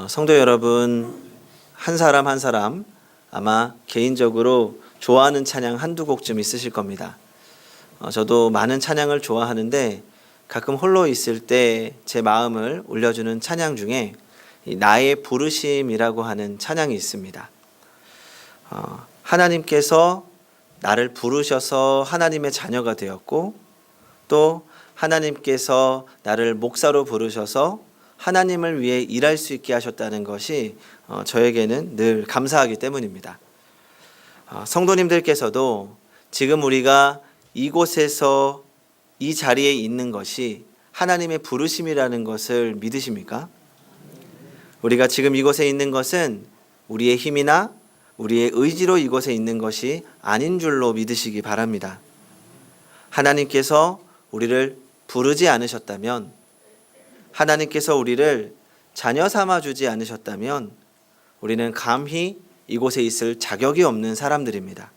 성도 여러분, 한 사람 한 사람 아마 개인적으로 좋아하는 찬양 한두 곡쯤 있으실 겁니다. 저도 많은 찬양을 좋아하는데 가끔 홀로 있을 때 제 마음을 울려주는 찬양 중에 나의 부르심이라고 하는 찬양이 있습니다. 하나님께서 나를 부르셔서 하나님의 자녀가 되었고, 또 하나님께서 나를 목사로 부르셔서 하나님을 위해 일할 수 있게 하셨다는 것이 저에게는 늘 감사하기 때문입니다. 성도님들께서도 지금 우리가 이곳에서 이 자리에 있는 것이 하나님의 부르심이라는 것을 믿으십니까? 우리가 지금 이곳에 있는 것은 우리의 힘이나 우리의 의지로 이곳에 있는 것이 아닌 줄로 믿으시기 바랍니다. 하나님께서 우리를 부르지 않으셨다면, 하나님께서 우리를 자녀 삼아 주지 않으셨다면 우리는 감히 이곳에 있을 자격이 없는 사람들입니다.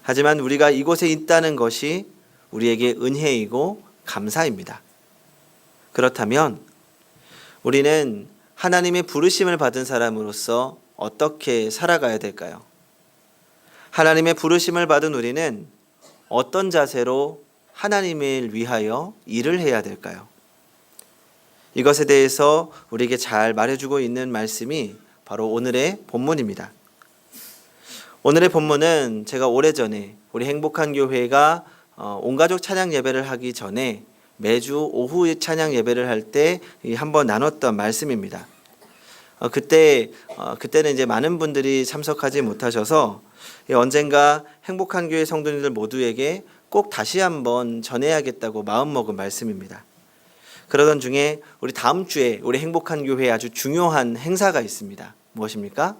하지만 우리가 이곳에 있다는 것이 우리에게 은혜이고 감사입니다. 그렇다면 우리는 하나님의 부르심을 받은 사람으로서 어떻게 살아가야 될까요? 하나님의 부르심을 받은 우리는 어떤 자세로 하나님을 위하여 일을 해야 될까요? 이것에 대해서 우리에게 잘 말해주고 있는 말씀이 바로 오늘의 본문입니다. 오늘의 본문은 제가 오래전에 우리 행복한 교회가 온가족 찬양 예배를 하기 전에 매주 오후 찬양 예배를 할 때 한번 나눴던 말씀입니다. 그때는 이제 많은 분들이 참석하지 못하셔서 언젠가 행복한 교회 성도님들 모두에게 꼭 다시 한번 전해야겠다고 마음먹은 말씀입니다. 그러던 중에 우리 다음 주에 우리 행복한 교회에 아주 중요한 행사가 있습니다. 무엇입니까?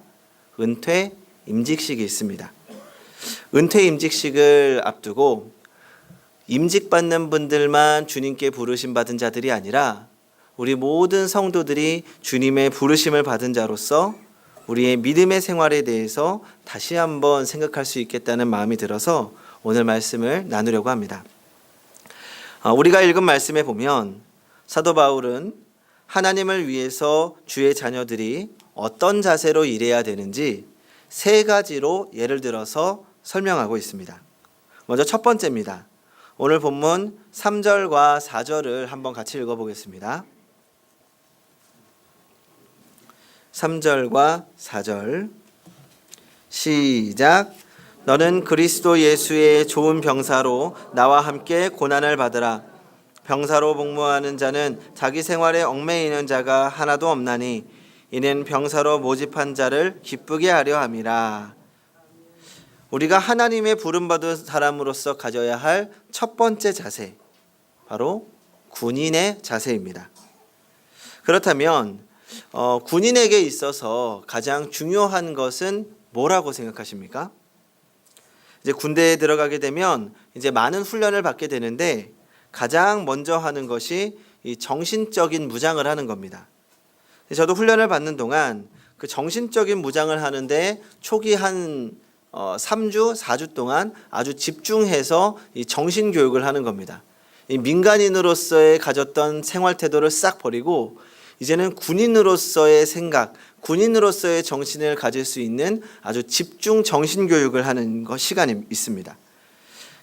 은퇴 임직식이 있습니다. 은퇴 임직식을 앞두고 임직받는 분들만 주님께 부르심 받은 자들이 아니라 우리 모든 성도들이 주님의 부르심을 받은 자로서 우리의 믿음의 생활에 대해서 다시 한번 생각할 수 있겠다는 마음이 들어서 오늘 말씀을 나누려고 합니다. 우리가 읽은 말씀에 보면 사도 바울은 하나님을 위해서 주의 자녀들이 어떤 자세로 일해야 되는지 세 가지로 예를 들어서 설명하고 있습니다. 먼저 첫 번째입니다. 오늘 본문 3절과 4절을 한번 같이 읽어보겠습니다. 3절과 4절 시작. 너는 그리스도 예수의 좋은 병사로 나와 함께 고난을 받으라. 병사로 복무하는 자는 자기 생활에 얽매이는 자가 하나도 없나니 이는 병사로 모집한 자를 기쁘게 하려 함이라. 우리가 하나님의 부름받은 사람으로서 가져야 할 첫 번째 자세, 바로 군인의 자세입니다. 그렇다면 군인에게 있어서 가장 중요한 것은 뭐라고 생각하십니까? 이제 군대에 들어가게 되면 이제 많은 훈련을 받게 되는데 가장 먼저 하는 것이 이 정신적인 무장을 하는 겁니다. 저도 훈련을 받는 동안 그 정신적인 무장을 하는데 초기 한 3주, 4주 동안 아주 집중해서 이 정신교육을 하는 겁니다. 이 민간인으로서의 가졌던 생활 태도를 싹 버리고 이제는 군인으로서의 생각, 군인으로서의 정신을 가질 수 있는 아주 집중 정신교육을 하는 시간이 있습니다.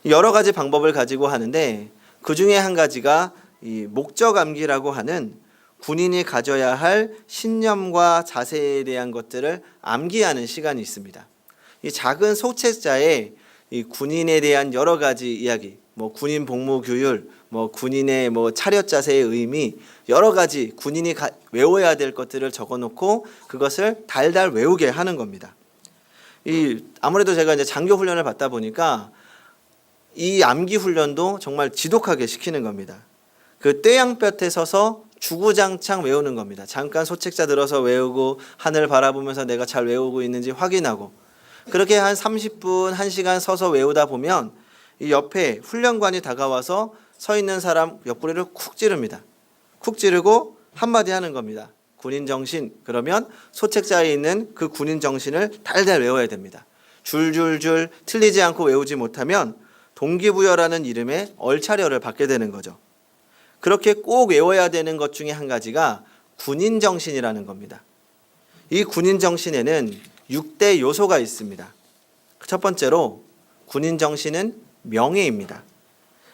여러 가지 방법을 가지고 하는데 그 중에 한 가지가 이 목적암기라고 하는 군인이 가져야 할 신념과 자세에 대한 것들을 암기하는 시간이 있습니다. 이 작은 소책자에 이 군인에 대한 여러 가지 이야기, 군인 복무 규율, 군인의 차렷 자세의 의미, 여러 가지 군인이 외워야 될 것들을 적어놓고 그것을 달달 외우게 하는 겁니다. 아무래도 제가 이제 장교 훈련을 받다 보니까 이 암기 훈련도 정말 지독하게 시키는 겁니다. 그 떼양볕에 서서 주구장창 외우는 겁니다. 잠깐 소책자 들어서 외우고 하늘 바라보면서 내가 잘 외우고 있는지 확인하고, 그렇게 한 30분, 1시간 서서 외우다 보면 이 옆에 훈련관이 다가와서 서 있는 사람 옆구리를 쿡 찌릅니다. 쿡 찌르고 한마디 하는 겁니다. 군인 정신. 그러면 소책자에 있는 그 군인 정신을 달달 외워야 됩니다. 줄줄줄 틀리지 않고 외우지 못하면 동기부여라는 이름의 얼차려를 받게 되는 거죠. 그렇게 꼭 외워야 되는 것 중에 한 가지가 군인 정신이라는 겁니다. 이 군인 정신에는 6대 요소가 있습니다. 첫 번째로 군인 정신은 명예입니다.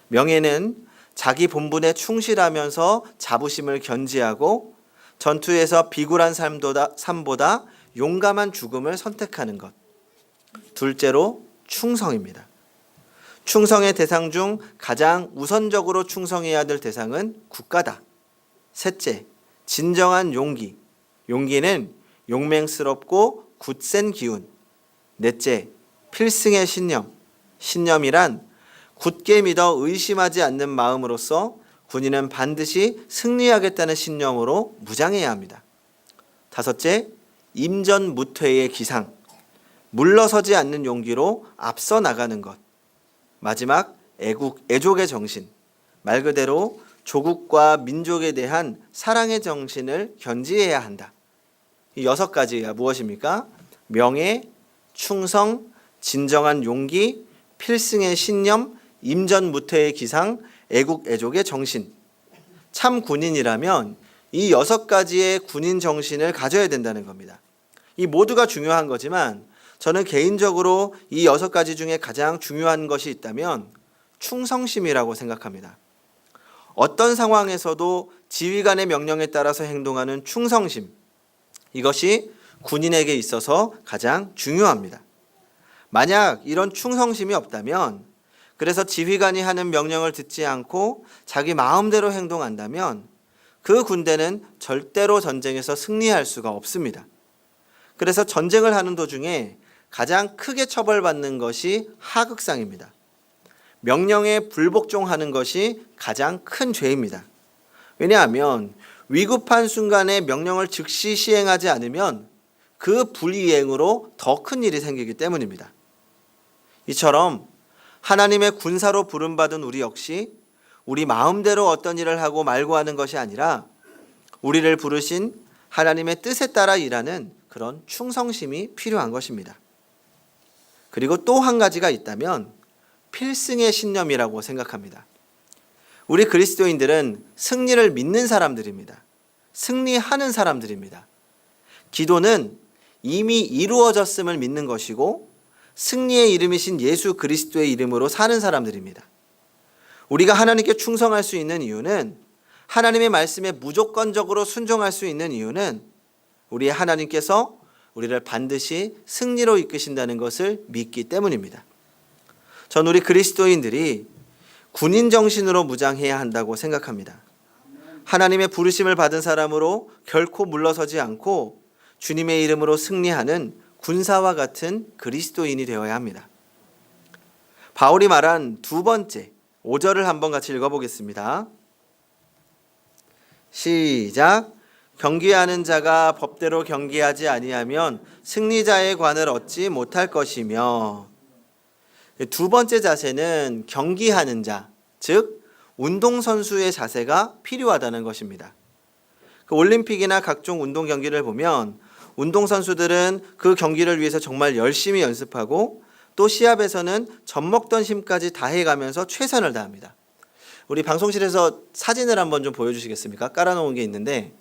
명예는 자기 본분에 충실하면서 자부심을 견지하고 전투에서 비굴한 삶보다 용감한 죽음을 선택하는 것. 둘째로 충성입니다. 충성의 대상 중 가장 우선적으로 충성해야 될 대상은 국가다. 셋째, 진정한 용기. 용기는 용맹스럽고 굳센 기운. 넷째, 필승의 신념. 신념이란 굳게 믿어 의심하지 않는 마음으로써 군인은 반드시 승리하겠다는 신념으로 무장해야 합니다. 다섯째, 임전무퇴의 기상. 물러서지 않는 용기로 앞서 나가는 것. 마지막, 애족의 정신. 말 그대로 조국과 민족에 대한 사랑의 정신을 견지해야 한다. 이 6가지가 무엇입니까? 명예, 충성, 진정한 용기, 필승의 신념, 임전무퇴의 기상, 애국애족의 정신. 참 군인이라면 이 6가지의 군인 정신을 가져야 된다는 겁니다. 이 모두가 중요한 거지만 저는 개인적으로 이 6가지 중에 가장 중요한 것이 있다면 충성심이라고 생각합니다. 어떤 상황에서도 지휘관의 명령에 따라서 행동하는 충성심, 이것이 군인에게 있어서 가장 중요합니다. 만약 이런 충성심이 없다면, 그래서 지휘관이 하는 명령을 듣지 않고 자기 마음대로 행동한다면 그 군대는 절대로 전쟁에서 승리할 수가 없습니다. 그래서 전쟁을 하는 도중에 가장 크게 처벌받는 것이 하극상입니다. 명령에 불복종하는 것이 가장 큰 죄입니다. 왜냐하면 위급한 순간에 명령을 즉시 시행하지 않으면 그 불이행으로 더 큰 일이 생기기 때문입니다. 이처럼 하나님의 군사로 부름받은 우리 역시 우리 마음대로 어떤 일을 하고 말고 하는 것이 아니라 우리를 부르신 하나님의 뜻에 따라 일하는 그런 충성심이 필요한 것입니다. 그리고 또 한 가지가 있다면 필승의 신념이라고 생각합니다. 우리 그리스도인들은 승리를 믿는 사람들입니다. 승리하는 사람들입니다. 기도는 이미 이루어졌음을 믿는 것이고 승리의 이름이신 예수 그리스도의 이름으로 사는 사람들입니다. 우리가 하나님께 충성할 수 있는 이유는, 하나님의 말씀에 무조건적으로 순종할 수 있는 이유는 우리 하나님께서 우리를 반드시 승리로 이끄신다는 것을 믿기 때문입니다. 전 우리 그리스도인들이 군인 정신으로 무장해야 한다고 생각합니다. 하나님의 부르심을 받은 사람으로 결코 물러서지 않고 주님의 이름으로 승리하는 군사와 같은 그리스도인이 되어야 합니다. 바울이 말한 두 번째, 5절을 한번 같이 읽어보겠습니다. 시작. 경계하는 자가 법대로 경계하지 아니하면 승리자의 관을 얻지 못할 것이며. 두 번째 자세는 경기하는 자, 즉 운동선수의 자세가 필요하다는 것입니다. 그 올림픽이나 각종 운동 경기를 보면 운동선수들은 그 경기를 위해서 정말 열심히 연습하고 또 시합에서는 젖먹던 힘까지 다해가면서 최선을 다합니다. 우리 방송실에서 사진을 한번 좀 보여주시겠습니까? 깔아놓은 게 있는데,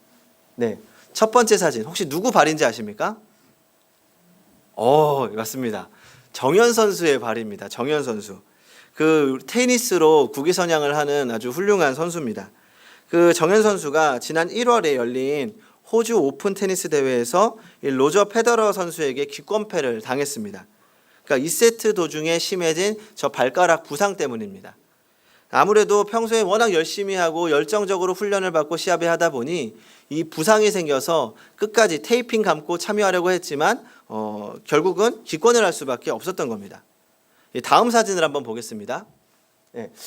네, 첫 번째 사진 혹시 누구 발인지 아십니까? 맞습니다. 정현 선수의 발입니다. 정현 선수. 그 테니스로 국위 선양을 하는 아주 훌륭한 선수입니다. 그 정현 선수가 지난 1월에 열린 호주 오픈 테니스 대회에서 로저 페더러 선수에게 기권패를 당했습니다. 그러니까 2세트 도중에 심해진 저 발가락 부상 때문입니다. 아무래도 평소에 워낙 열심히 하고 열정적으로 훈련을 받고 시합에 하다 보니 이 부상이 생겨서 끝까지 테이핑 감고 참여하려고 했지만 결국은 기권을 할 수밖에 없었던 겁니다. 다음 사진을 한번 보겠습니다.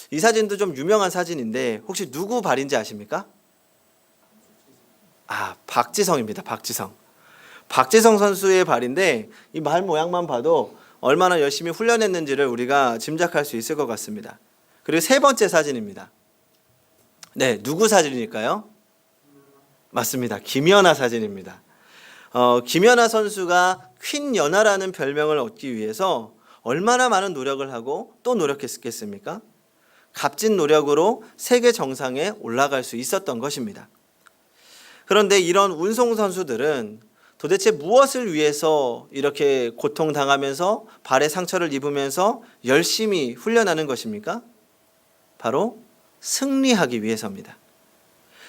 이 사진도 좀 유명한 사진인데 혹시 누구 발인지 아십니까? 박지성입니다. 박지성 선수의 발인데 이 발 모양만 봐도 얼마나 열심히 훈련했는지를 우리가 짐작할 수 있을 것 같습니다. 그리고 세 번째 사진입니다. 네, 누구 사진일까요? 맞습니다. 김연아 사진입니다. 김연아 선수가 퀸 연아라는 별명을 얻기 위해서 얼마나 많은 노력을 하고 또 노력했겠습니까? 값진 노력으로 세계 정상에 올라갈 수 있었던 것입니다. 그런데 이런 운송선수들은 도대체 무엇을 위해서 이렇게 고통당하면서 발에 상처를 입으면서 열심히 훈련하는 것입니까? 바로 승리하기 위해서입니다.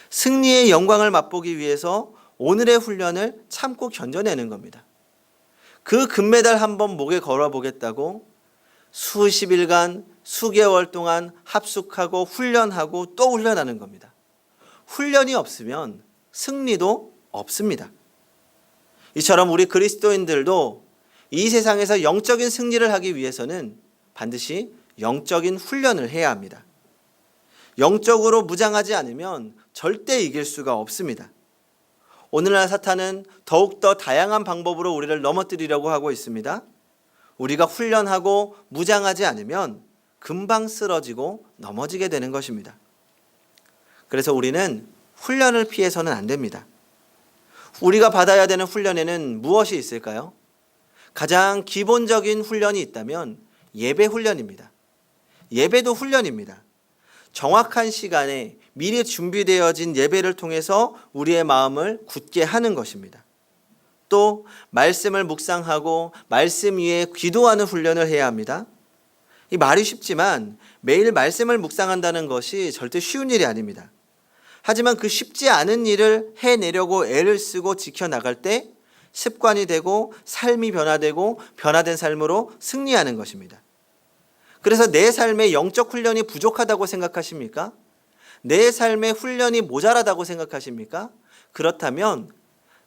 승리의 영광을 맛보기 위해서 오늘의 훈련을 참고 견뎌내는 겁니다. 그 금메달 한번 목에 걸어보겠다고 수십일간, 수개월 동안 합숙하고 훈련하고 또 훈련하는 겁니다. 훈련이 없으면 승리도 없습니다. 이처럼 우리 그리스도인들도 이 세상에서 영적인 승리를 하기 위해서는 반드시 영적인 훈련을 해야 합니다. 영적으로 무장하지 않으면 절대 이길 수가 없습니다. 오늘날 사탄은 더욱더 다양한 방법으로 우리를 넘어뜨리려고 하고 있습니다. 우리가 훈련하고 무장하지 않으면 금방 쓰러지고 넘어지게 되는 것입니다. 그래서 우리는 훈련을 피해서는 안 됩니다. 우리가 받아야 되는 훈련에는 무엇이 있을까요? 가장 기본적인 훈련이 있다면 예배 훈련입니다. 예배도 훈련입니다. 정확한 시간에 미리 준비되어진 예배를 통해서 우리의 마음을 굳게 하는 것입니다. 또 말씀을 묵상하고 말씀 위에 기도하는 훈련을 해야 합니다. 이 말이 쉽지만 매일 말씀을 묵상한다는 것이 절대 쉬운 일이 아닙니다. 하지만 그 쉽지 않은 일을 해내려고 애를 쓰고 지켜나갈 때 습관이 되고 삶이 변화되고 변화된 삶으로 승리하는 것입니다. 그래서 내 삶의 영적 훈련이 부족하다고 생각하십니까? 내 삶의 훈련이 모자라다고 생각하십니까? 그렇다면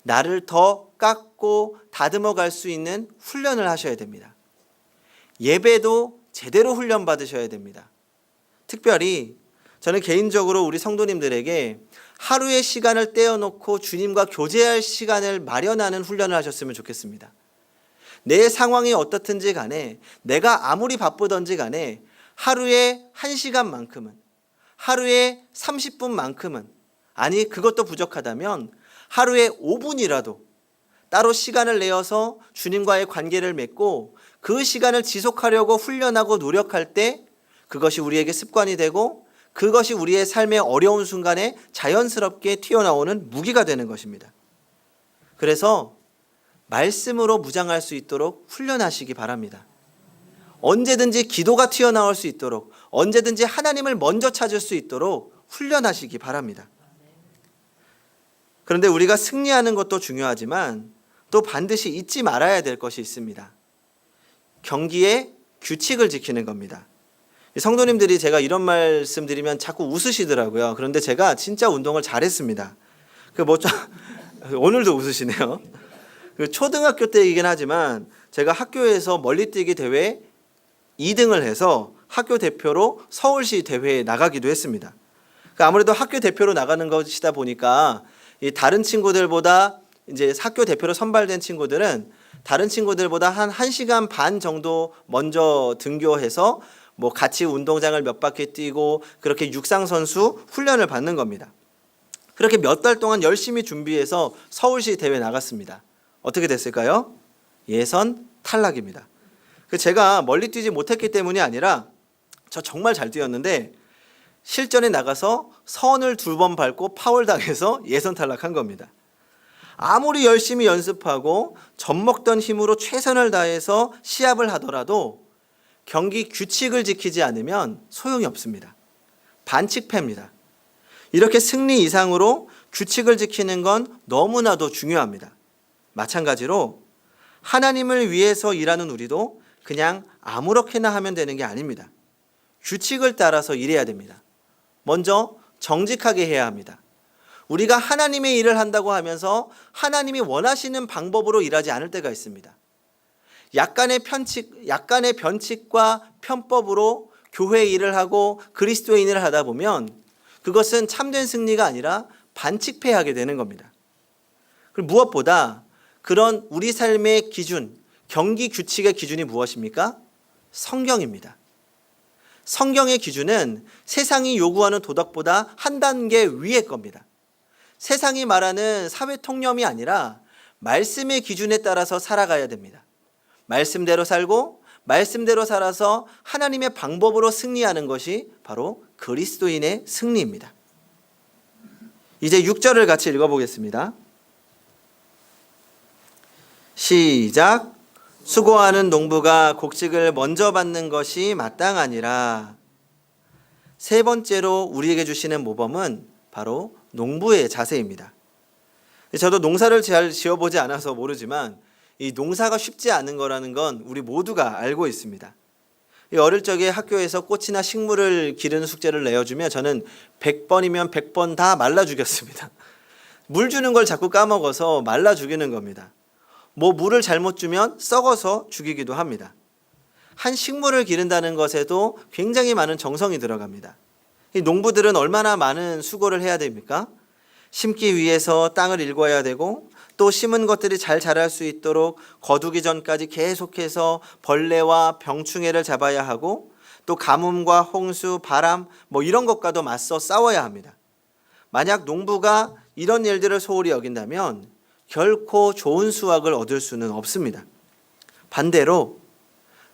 나를 더 깎고 다듬어 갈 수 있는 훈련을 하셔야 됩니다. 예배도 제대로 훈련 받으셔야 됩니다. 특별히 저는 개인적으로 우리 성도님들에게 하루의 시간을 떼어놓고 주님과 교제할 시간을 마련하는 훈련을 하셨으면 좋겠습니다. 내 상황이 어떻든지 간에 내가 아무리 바쁘든지 간에 하루에 1시간만큼은 하루에 30분만큼은 아니 그것도 부족하다면 하루에 5분이라도 따로 시간을 내어서 주님과의 관계를 맺고 그 시간을 지속하려고 훈련하고 노력할 때 그것이 우리에게 습관이 되고 그것이 우리의 삶의 어려운 순간에 자연스럽게 튀어나오는 무기가 되는 것입니다. 그래서 말씀으로 무장할 수 있도록 훈련하시기 바랍니다. 언제든지 기도가 튀어나올 수 있도록 언제든지 하나님을 먼저 찾을 수 있도록 훈련하시기 바랍니다. 그런데 우리가 승리하는 것도 중요하지만 또 반드시 잊지 말아야 될 것이 있습니다. 경기의 규칙을 지키는 겁니다. 성도님들이 제가 이런 말씀 드리면 자꾸 웃으시더라고요. 그런데 제가 진짜 운동을 잘했습니다. 오늘도 웃으시네요. 초등학교 때이긴 하지만 제가 학교에서 멀리뛰기 대회 2등을 해서 학교 대표로 서울시 대회에 나가기도 했습니다. 아무래도 학교 대표로 나가는 것이다 보니까 다른 친구들보다 이제 학교 대표로 선발된 친구들은 다른 친구들보다 한 1시간 반 정도 먼저 등교해서 같이 운동장을 몇 바퀴 뛰고 그렇게 육상선수 훈련을 받는 겁니다. 그렇게 몇 달 동안 열심히 준비해서 서울시 대회 나갔습니다. 어떻게 됐을까요? 예선 탈락입니다. 제가 멀리 뛰지 못했기 때문이 아니라 저 정말 잘 뛰었는데 실전에 나가서 선을 2번 밟고 파울당해서 예선 탈락한 겁니다. 아무리 열심히 연습하고 젖먹던 힘으로 최선을 다해서 시합을 하더라도 경기 규칙을 지키지 않으면 소용이 없습니다. 반칙패입니다. 이렇게 승리 이상으로 규칙을 지키는 건 너무나도 중요합니다. 마찬가지로 하나님을 위해서 일하는 우리도 그냥 아무렇게나 하면 되는 게 아닙니다. 규칙을 따라서 일해야 됩니다. 먼저 정직하게 해야 합니다. 우리가 하나님의 일을 한다고 하면서 하나님이 원하시는 방법으로 일하지 않을 때가 있습니다. 약간의 변칙과 편법으로 교회 일을 하고 그리스도의 일을 하다 보면 그것은 참된 승리가 아니라 반칙패하게 되는 겁니다. 그리고 무엇보다 그런 우리 삶의 기준, 경기 규칙의 기준이 무엇입니까? 성경입니다. 성경의 기준은 세상이 요구하는 도덕보다 한 단계 위의 겁니다. 세상이 말하는 사회 통념이 아니라 말씀의 기준에 따라서 살아가야 됩니다. 말씀대로 살고 말씀대로 살아서 하나님의 방법으로 승리하는 것이 바로 그리스도인의 승리입니다. 이제 6절을 같이 읽어보겠습니다. 시작. 수고하는 농부가 곡식을 먼저 받는 것이 마땅하니라. 세 번째로 우리에게 주시는 모범은 바로 농부의 자세입니다. 저도 농사를 잘 지어보지 않아서 모르지만 이 농사가 쉽지 않은 거라는 건 우리 모두가 알고 있습니다. 어릴 적에 학교에서 꽃이나 식물을 기르는 숙제를 내어주면 저는 100번이면 100번 다 말라 죽였습니다. 물 주는 걸 자꾸 까먹어서 말라 죽이는 겁니다. 물을 잘못 주면 썩어서 죽이기도 합니다. 한 식물을 기른다는 것에도 굉장히 많은 정성이 들어갑니다. 이 농부들은 얼마나 많은 수고를 해야 됩니까? 심기 위해서 땅을 일궈야 되고 또 심은 것들이 잘 자랄 수 있도록 거두기 전까지 계속해서 벌레와 병충해를 잡아야 하고 또 가뭄과 홍수, 바람 이런 것과도 맞서 싸워야 합니다. 만약 농부가 이런 일들을 소홀히 여긴다면 결코 좋은 수확을 얻을 수는 없습니다. 반대로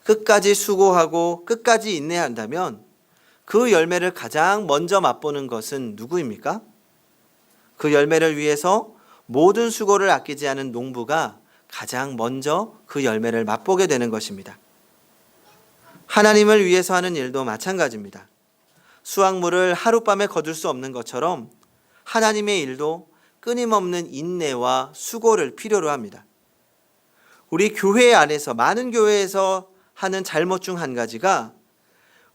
끝까지 수고하고 끝까지 인내한다면 그 열매를 가장 먼저 맛보는 것은 누구입니까? 그 열매를 위해서 모든 수고를 아끼지 않은 농부가 가장 먼저 그 열매를 맛보게 되는 것입니다. 하나님을 위해서 하는 일도 마찬가지입니다. 수확물을 하룻밤에 거둘 수 없는 것처럼 하나님의 일도 끊임없는 인내와 수고를 필요로 합니다. 우리 교회 안에서, 많은 교회에서 하는 잘못 중 한 가지가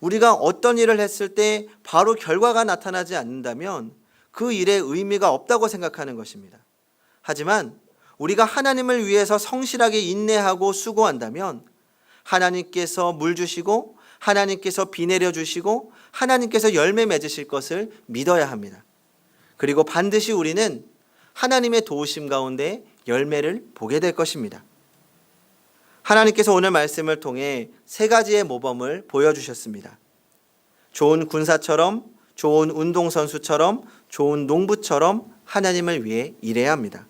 우리가 어떤 일을 했을 때 바로 결과가 나타나지 않는다면 그 일의 의미가 없다고 생각하는 것입니다. 하지만 우리가 하나님을 위해서 성실하게 인내하고 수고한다면 하나님께서 물 주시고 하나님께서 비 내려 주시고 하나님께서 열매 맺으실 것을 믿어야 합니다. 그리고 반드시 우리는 하나님의 도우심 가운데 열매를 보게 될 것입니다. 하나님께서 오늘 말씀을 통해 세 가지의 모범을 보여주셨습니다. 좋은 군사처럼, 좋은 운동선수처럼, 좋은 농부처럼 하나님을 위해 일해야 합니다.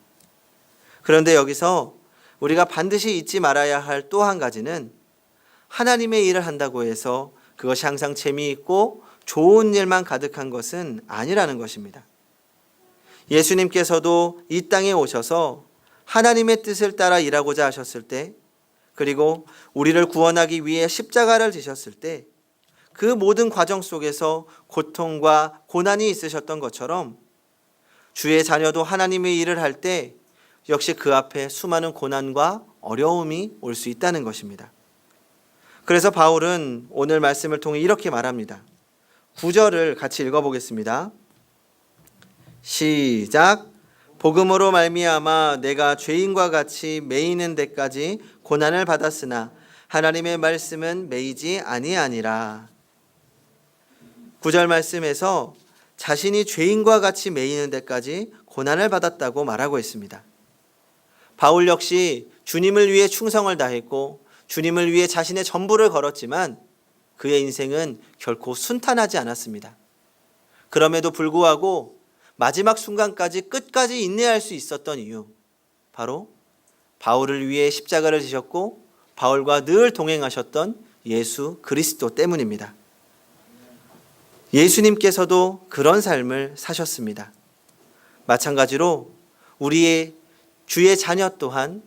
그런데 여기서 우리가 반드시 잊지 말아야 할 또 한 가지는 하나님의 일을 한다고 해서 그것이 항상 재미있고 좋은 일만 가득한 것은 아니라는 것입니다. 예수님께서도 이 땅에 오셔서 하나님의 뜻을 따라 일하고자 하셨을 때, 그리고 우리를 구원하기 위해 십자가를 지셨을 때 그 모든 과정 속에서 고통과 고난이 있으셨던 것처럼 주의 자녀도 하나님의 일을 할 때 역시 그 앞에 수많은 고난과 어려움이 올 수 있다는 것입니다. 그래서 바울은 오늘 말씀을 통해 이렇게 말합니다. 9절을 같이 읽어보겠습니다. 시작. 복음으로 말미암아 내가 죄인과 같이 매이는 데까지 고난을 받았으나 하나님의 말씀은 매이지 아니하니라. 9절 말씀에서 자신이 죄인과 같이 매이는 데까지 고난을 받았다고 말하고 있습니다. 바울 역시 주님을 위해 충성을 다했고 주님을 위해 자신의 전부를 걸었지만 그의 인생은 결코 순탄하지 않았습니다. 그럼에도 불구하고 마지막 순간까지 끝까지 인내할 수 있었던 이유, 바로 바울을 위해 십자가를 지셨고 바울과 늘 동행하셨던 예수 그리스도 때문입니다. 예수님께서도 그런 삶을 사셨습니다. 마찬가지로 우리의 주의 자녀 또한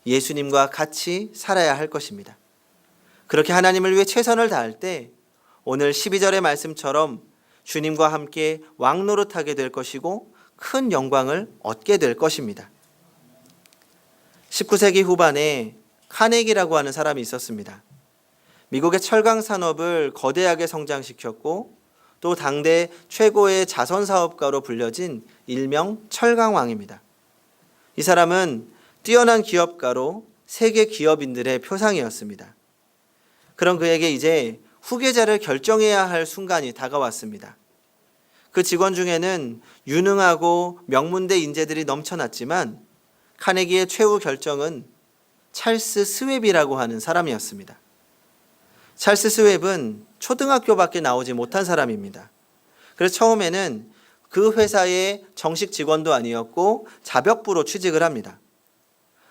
예수님과 같이 살아야 할 것입니다. 그렇게 하나님을 위해 최선을 다할 때 오늘 12절의 말씀처럼 주님과 함께 왕노릇하게 될 것이고 큰 영광을 얻게 될 것입니다. 19세기 후반에 카네기라고 하는 사람이 있었습니다. 미국의 철강 산업을 거대하게 성장시켰고 또 당대 최고의 자선사업가로 불려진 일명 철강왕입니다. 이 사람은 뛰어난 기업가로 세계 기업인들의 표상이었습니다. 그런 그에게 이제 후계자를 결정해야 할 순간이 다가왔습니다. 그 직원 중에는 유능하고 명문대 인재들이 넘쳐났지만 카네기의 최후 결정은 찰스 스웹이라고 하는 사람이었습니다. 찰스 스웹은 초등학교밖에 나오지 못한 사람입니다. 그래서 처음에는 그 회사의 정식 직원도 아니었고 자벽부로 취직을 합니다.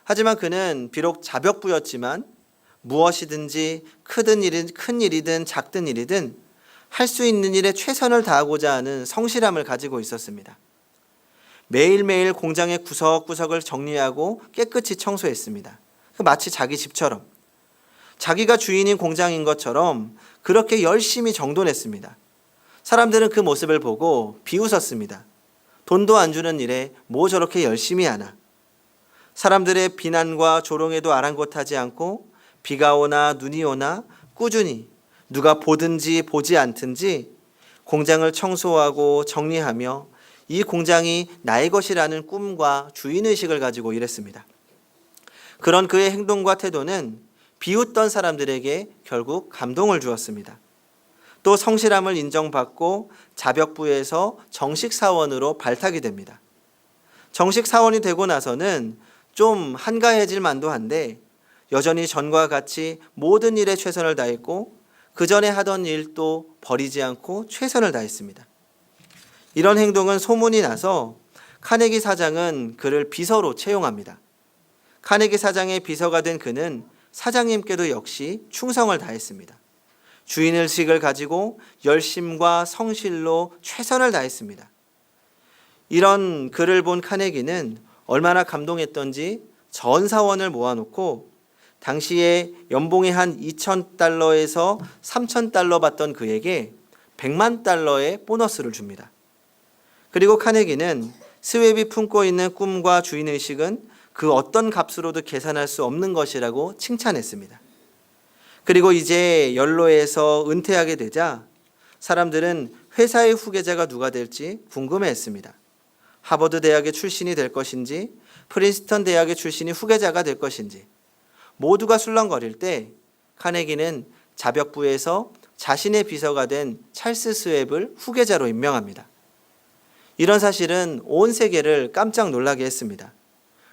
하지만 그는 비록 자벽부였지만 무엇이든지 큰 일이든 작든 일이든 할 수 있는 일에 최선을 다하고자 하는 성실함을 가지고 있었습니다. 매일매일 공장의 구석구석을 정리하고 깨끗이 청소했습니다. 마치 자기 집처럼, 자기가 주인인 공장인 것처럼 그렇게 열심히 정돈했습니다. 사람들은 그 모습을 보고 비웃었습니다. 돈도 안 주는 일에 뭐 저렇게 열심히 하나. 사람들의 비난과 조롱에도 아랑곳하지 않고 비가 오나 눈이 오나 꾸준히 누가 보든지 보지 않든지 공장을 청소하고 정리하며 이 공장이 나의 것이라는 꿈과 주인의식을 가지고 일했습니다. 그런 그의 행동과 태도는 비웃던 사람들에게 결국 감동을 주었습니다. 또 성실함을 인정받고 자벽부에서 정식 사원으로 발탁이 됩니다. 정식 사원이 되고 나서는 좀 한가해질 만도 한데 여전히 전과 같이 모든 일에 최선을 다했고 그 전에 하던 일도 버리지 않고 최선을 다했습니다. 이런 행동은 소문이 나서 카네기 사장은 그를 비서로 채용합니다. 카네기 사장의 비서가 된 그는 사장님께도 역시 충성을 다했습니다. 주인의식을 가지고 열심과 성실로 최선을 다했습니다. 이런 그를 본 카네기는 얼마나 감동했던지 전 사원을 모아놓고 당시에 연봉이 한 2,000달러에서 3,000달러 받던 그에게 100만 달러의 보너스를 줍니다. 그리고 카네기는 스웹이 품고 있는 꿈과 주인의식은 그 어떤 값으로도 계산할 수 없는 것이라고 칭찬했습니다. 그리고 이제 연로에서 은퇴하게 되자 사람들은 회사의 후계자가 누가 될지 궁금해했습니다. 하버드 대학의 출신이 될 것인지 프린스턴 대학의 출신이 후계자가 될 것인지 모두가 술렁거릴 때 카네기는 자벽부에서 자신의 비서가 된 찰스 스웹을 후계자로 임명합니다. 이런 사실은 온 세계를 깜짝 놀라게 했습니다.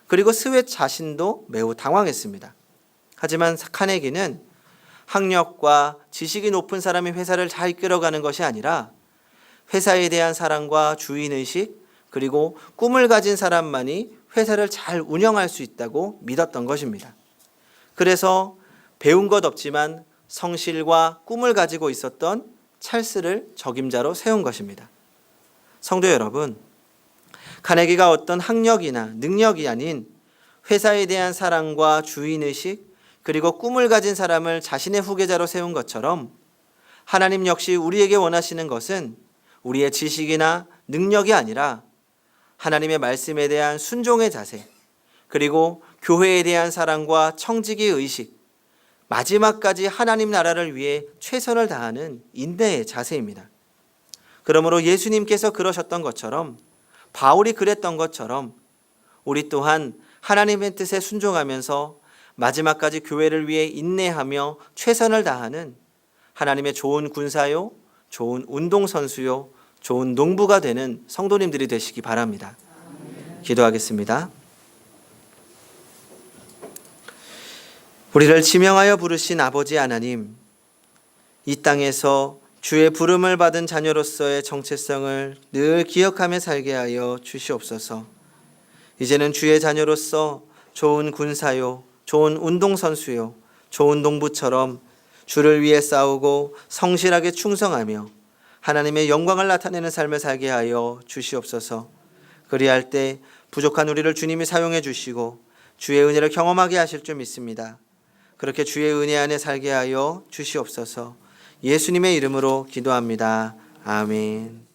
그리고 스웹 자신도 매우 당황했습니다. 하지만 카네기는 학력과 지식이 높은 사람이 회사를 잘 이끌어가는 것이 아니라 회사에 대한 사랑과 주인의식 그리고 꿈을 가진 사람만이 회사를 잘 운영할 수 있다고 믿었던 것입니다. 그래서 배운 것 없지만 성실과 꿈을 가지고 있었던 찰스를 적임자로 세운 것입니다. 성도 여러분, 카네기가 어떤 학력이나 능력이 아닌 회사에 대한 사랑과 주인의식 그리고 꿈을 가진 사람을 자신의 후계자로 세운 것처럼 하나님 역시 우리에게 원하시는 것은 우리의 지식이나 능력이 아니라 하나님의 말씀에 대한 순종의 자세 그리고 교회에 대한 사랑과 청지기의 의식 마지막까지 하나님 나라를 위해 최선을 다하는 인내의 자세입니다. 그러므로 예수님께서 그러셨던 것처럼 바울이 그랬던 것처럼 우리 또한 하나님의 뜻에 순종하면서 마지막까지 교회를 위해 인내하며 최선을 다하는 하나님의 좋은 군사요, 좋은 운동선수요, 좋은 농부가 되는 성도님들이 되시기 바랍니다. 기도하겠습니다. 우리를 지명하여 부르신 아버지 하나님, 이 땅에서 주의 부름을 받은 자녀로서의 정체성을 늘 기억하며 살게 하여 주시옵소서. 이제는 주의 자녀로서 좋은 군사요, 좋은 운동선수요, 좋은 농부처럼 주를 위해 싸우고 성실하게 충성하며 하나님의 영광을 나타내는 삶을 살게 하여 주시옵소서. 그리할 때 부족한 우리를 주님이 사용해 주시고 주의 은혜를 경험하게 하실 줄 믿습니다. 그렇게 주의 은혜 안에 살게 하여 주시옵소서. 예수님의 이름으로 기도합니다. 아멘.